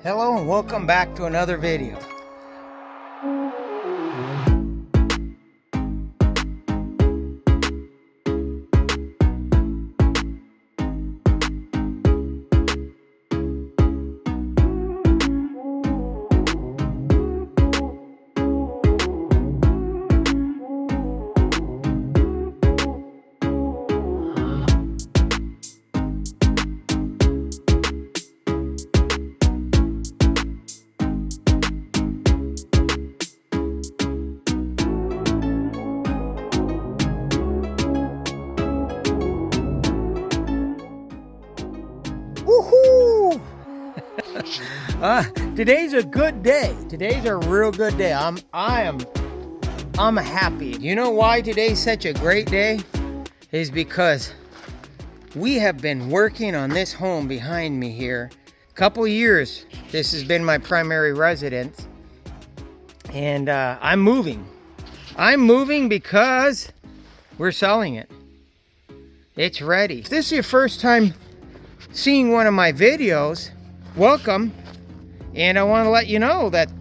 Hello and welcome back to another video. Woohoo! Today's a good day. Today's a real good day. I'm happy. You know why today's such a great day? Is because we have been working on this home behind me here a couple years. This has been my primary residence, and I'm moving. I'm moving because we're selling it. It's ready. If this is your first time seeing one of my videos, welcome. And I want to let you know that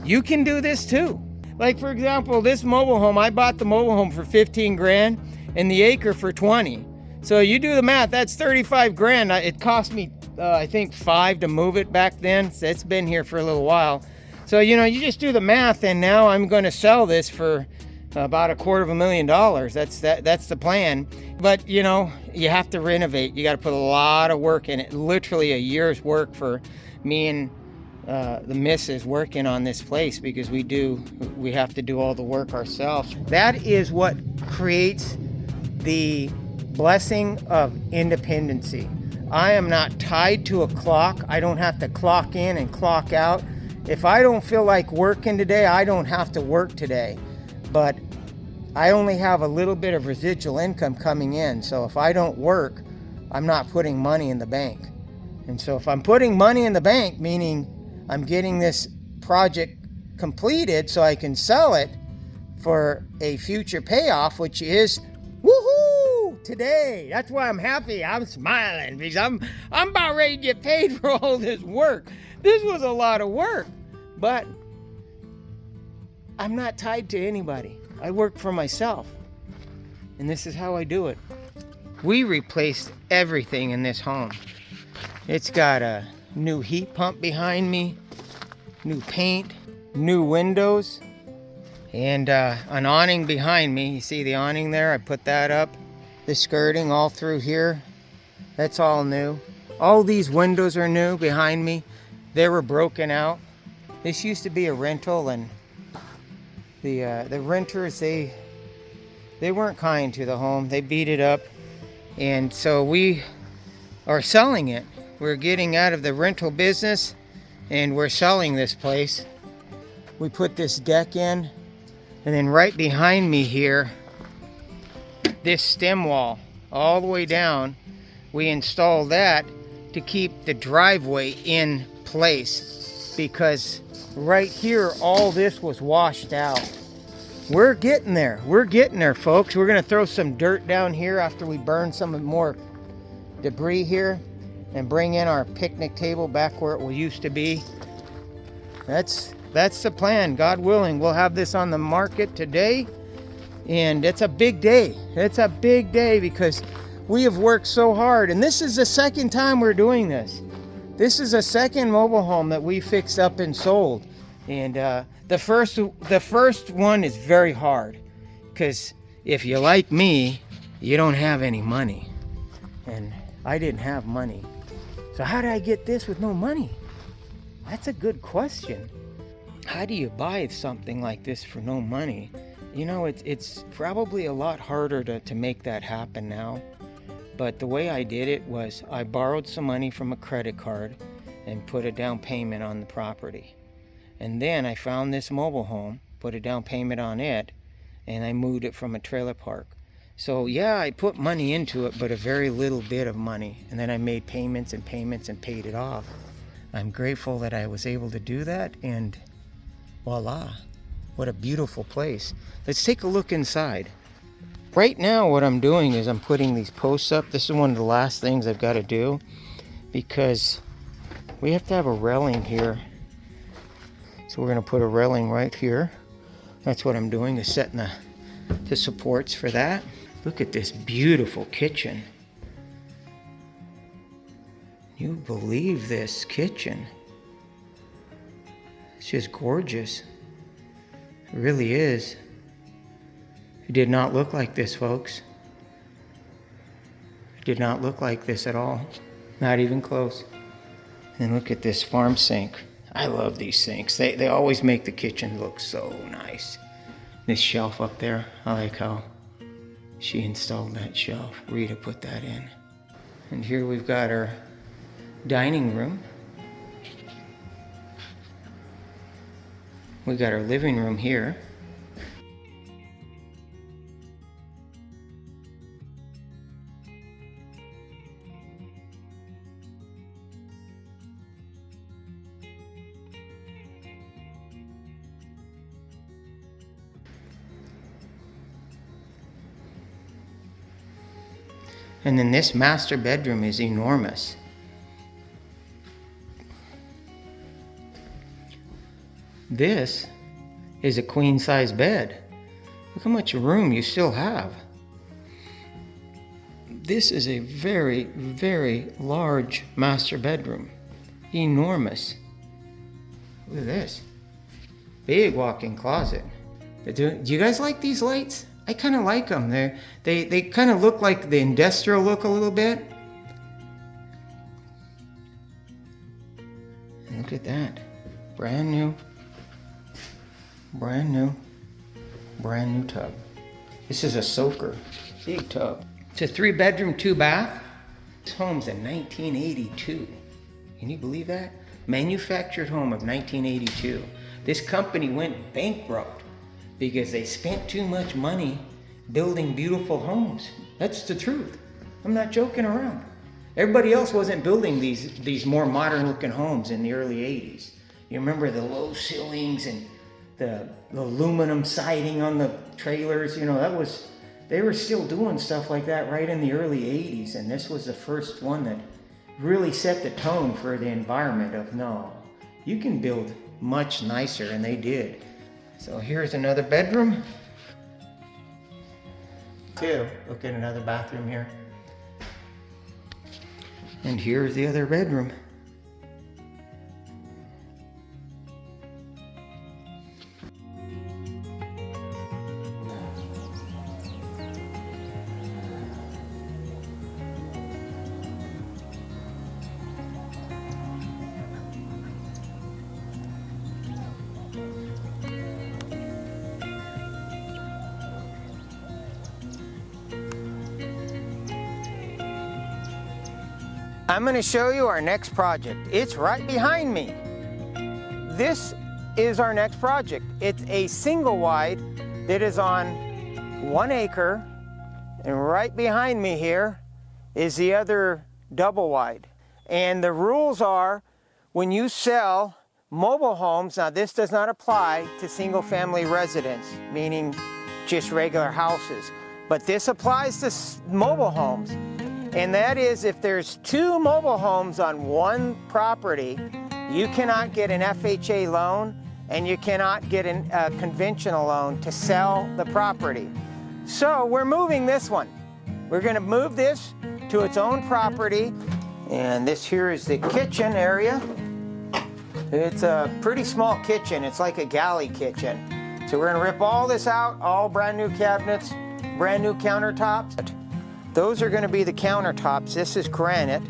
you can do this too. Like, for example, this mobile home, I bought the mobile home for 15 grand and the acre for 20. So you do the math, that's 35 grand. It cost me, I think 5 to move it back then. So it's been here for a little while. So, you know, you just do the math, and now I'm going to sell this for about $250,000. That's the plan. But, you know, you have to renovate. You got to put a lot of work in it. Literally a year's work for me and the missus working on this place, because we have to do all the work ourselves. That is what creates the blessing of independency. I am not tied to a clock. I don't have to clock in and clock out. If I don't feel like working today, I don't have to work today. But I only have a little bit of residual income coming in. So if I don't work, I'm not putting money in the bank. And so if I'm putting money in the bank, meaning I'm getting this project completed so I can sell it for a future payoff, which is woohoo today. That's why I'm happy. I'm smiling because I'm about ready to get paid for all this work. This was a lot of work, but I'm not tied to anybody. I work for myself, and this is how I do it. We replaced everything in this home. It's got a new heat pump behind me, new paint, new windows, and an awning behind me. You see the awning there? I put that up. The skirting all through here, that's all new. All these windows are new behind me. They were broken out. This used to be a rental, and the renters, they weren't kind to the home. They beat it up, and so we are selling it. We're getting out of the rental business, and we're selling this place. We put this deck in, and then right behind me here, this stem wall all the way down, we installed that to keep the driveway in place, because right here all this was washed out. We're getting there. We're getting there, folks. We're going to throw some dirt down here after we burn some more debris here and bring in our picnic table back where it used to be. That's the plan. God willing, we'll have this on the market today, and it's a big day. It's a big day because we have worked so hard, and this is the second time we're doing this. This is a second mobile home that we fixed up and sold, and the first one is very hard, because if you're like me, you don't have any money, and I didn't have money. So how did I get this with no money? That's a good question. How do you buy something like this for no money? You know, it's probably a lot harder to make that happen now. But the way I did it was I borrowed some money from a credit card and put a down payment on the property. And then I found this mobile home, put a down payment on it, and I moved it from a trailer park. So yeah, I put money into it, but a very little bit of money. And then I made payments and payments and paid it off. I'm grateful that I was able to do that, and voila, what a beautiful place. Let's take a look inside. Right now what I'm doing is I'm putting these posts up. This is one of the last things I've got to do, because We have to have a railing here. So we're gonna put a railing right here. That's what I'm doing, is setting the supports for that. Look at this beautiful kitchen. You believe this kitchen? It's just gorgeous. It really is. It did not look like this, folks. It did not look like this at all. Not even close. And look at this farm sink. I love these sinks. They always make the kitchen look so nice. This shelf up there, I like how she installed that shelf. Rita put that in. And here we've got our dining room. We got our living room here. And then this master bedroom is enormous. This is a queen size bed. Look how much room you still have. This is a very, very large master bedroom. Enormous. Look at this. Big walk-in closet. Do you guys like these lights? I kind of like them. They kind of look like the industrial look a little bit. And look at that. Brand new tub. This is a soaker. Big tub. It's a 3-bedroom, 2-bath. This home's in 1982. Can you believe that? Manufactured home of 1982. This company went bankrupt because they spent too much money building beautiful homes. That's the truth. I'm not joking around. Everybody else wasn't building these more modern looking homes in the early 80s. You remember the low ceilings and the aluminum siding on the trailers? You know, they were still doing stuff like that right in the early 80s, and this was the first one that really set the tone for the environment of, no, you can build much nicer, and they did. So here's another bedroom. Look at another bathroom here. And here's the other bedroom. I'm going to show you our next project. It's right behind me. This is our next project. It's a single wide that is on 1 acre, and right behind me here is the other double wide. And the rules are, when you sell mobile homes, now this does not apply to single family residence, meaning just regular houses, but this applies to mobile homes. And that is, if there's 2 mobile homes on one property, you cannot get an FHA loan and you cannot get a conventional loan to sell the property. So we're moving this one. We're going to move this to its own property. And this here is the kitchen area. It's a pretty small kitchen. It's like a galley kitchen. So we're going to rip all this out, all brand new cabinets, brand new countertops. Those are going to be the countertops. This is granite.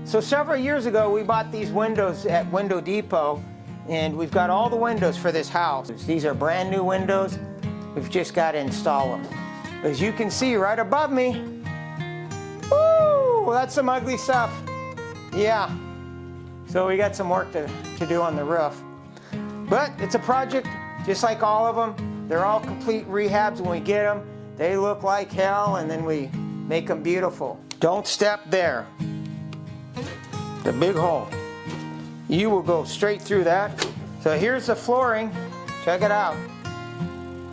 So several years ago, we bought these windows at Window Depot, and we've got all the windows for this house. These are brand new windows. We've just got to install them. As you can see right above me, woo, that's some ugly stuff. Yeah. So we got some work to do on the roof. But it's a project just like all of them. They're all complete rehabs when we get them. They look like hell, and then we make them beautiful. Don't step there. The big hole. You will go straight through that. So here's the flooring. Check it out.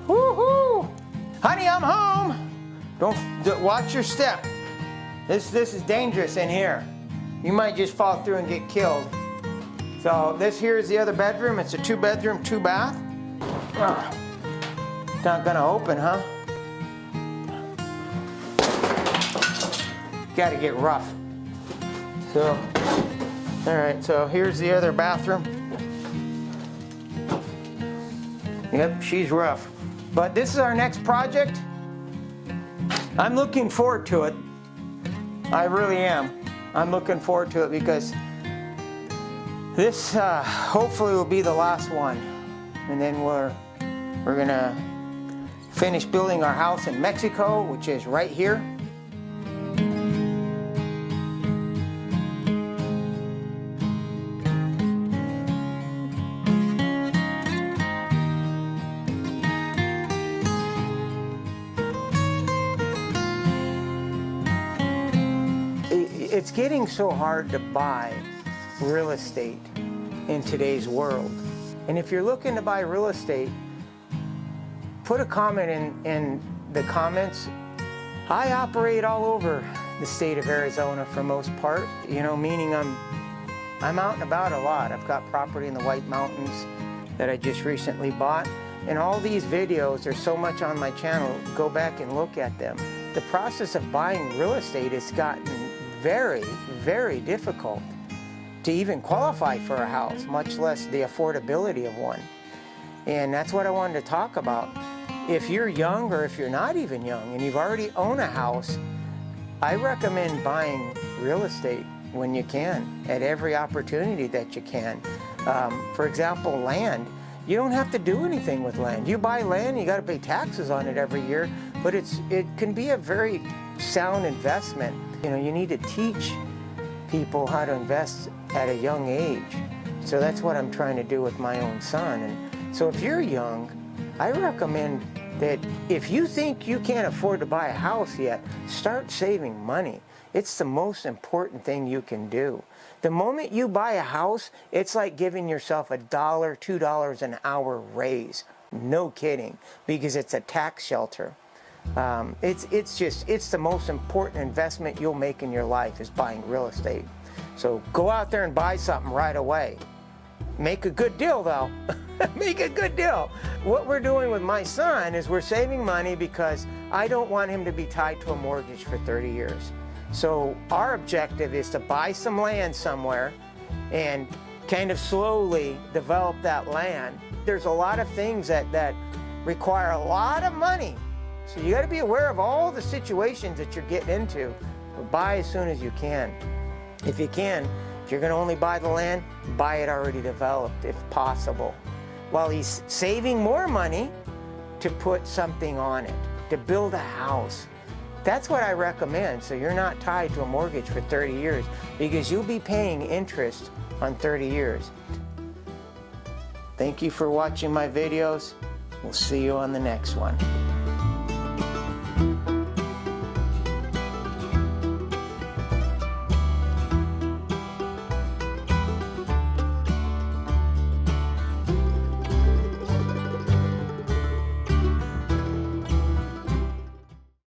Woohoo! Honey, I'm home. Don't watch your step. This is dangerous in here. you might just fall through and get killed. So this here is the other bedroom. It's a 2-bedroom, 2-bath. Not gonna open, huh? Gotta get rough. So, all right, so here's the other bathroom. Yep, she's rough. But this is our next project. I'm looking forward to it. I really am. I'm looking forward to it because this hopefully will be the last one. And then we're gonna finish building our house in Mexico, which is right here. It's getting so hard to buy real estate in today's world. And if you're looking to buy real estate, put a comment in the comments. I operate all over the state of Arizona for most part, you know, meaning I'm out and about a lot. I've got property in the White Mountains that I just recently bought. And all these videos, there's so much on my channel, go back and look at them. The process of buying real estate has gotten very, very difficult to even qualify for a house, much less the affordability of one. And that's what I wanted to talk about. If you're young or if you're not even young and you've already owned a house, I recommend buying real estate when you can, at every opportunity that you can. For example, land. You don't have to do anything with land. You buy land, you got to pay taxes on it every year, but it can be a very sound investment. You know, you need to teach people how to invest at a young age. So that's what I'm trying to do with my own son. And so if you're young, I recommend that if you think you can't afford to buy a house yet, start saving money. It's the most important thing you can do. The moment you buy a house, it's like giving yourself $1, $2 an hour raise. No kidding, because it's a tax shelter. It's the most important investment you'll make in your life is buying real estate. So go out there and buy something right away. Make a good deal though. Make a good deal. What we're doing with my son is we're saving money because I don't want him to be tied to a mortgage for 30 years. So our objective is to buy some land somewhere and kind of slowly develop that land. There's a lot of things that require a lot of money. So you got to be aware of all the situations that you're getting into. But buy as soon as you can. If you can, if you're going to only buy the land, buy it already developed if possible. While he's saving more money to put something on it, to build a house. That's what I recommend, so you're not tied to a mortgage for 30 years because you'll be paying interest on 30 years. Thank you for watching my videos. We'll see you on the next one.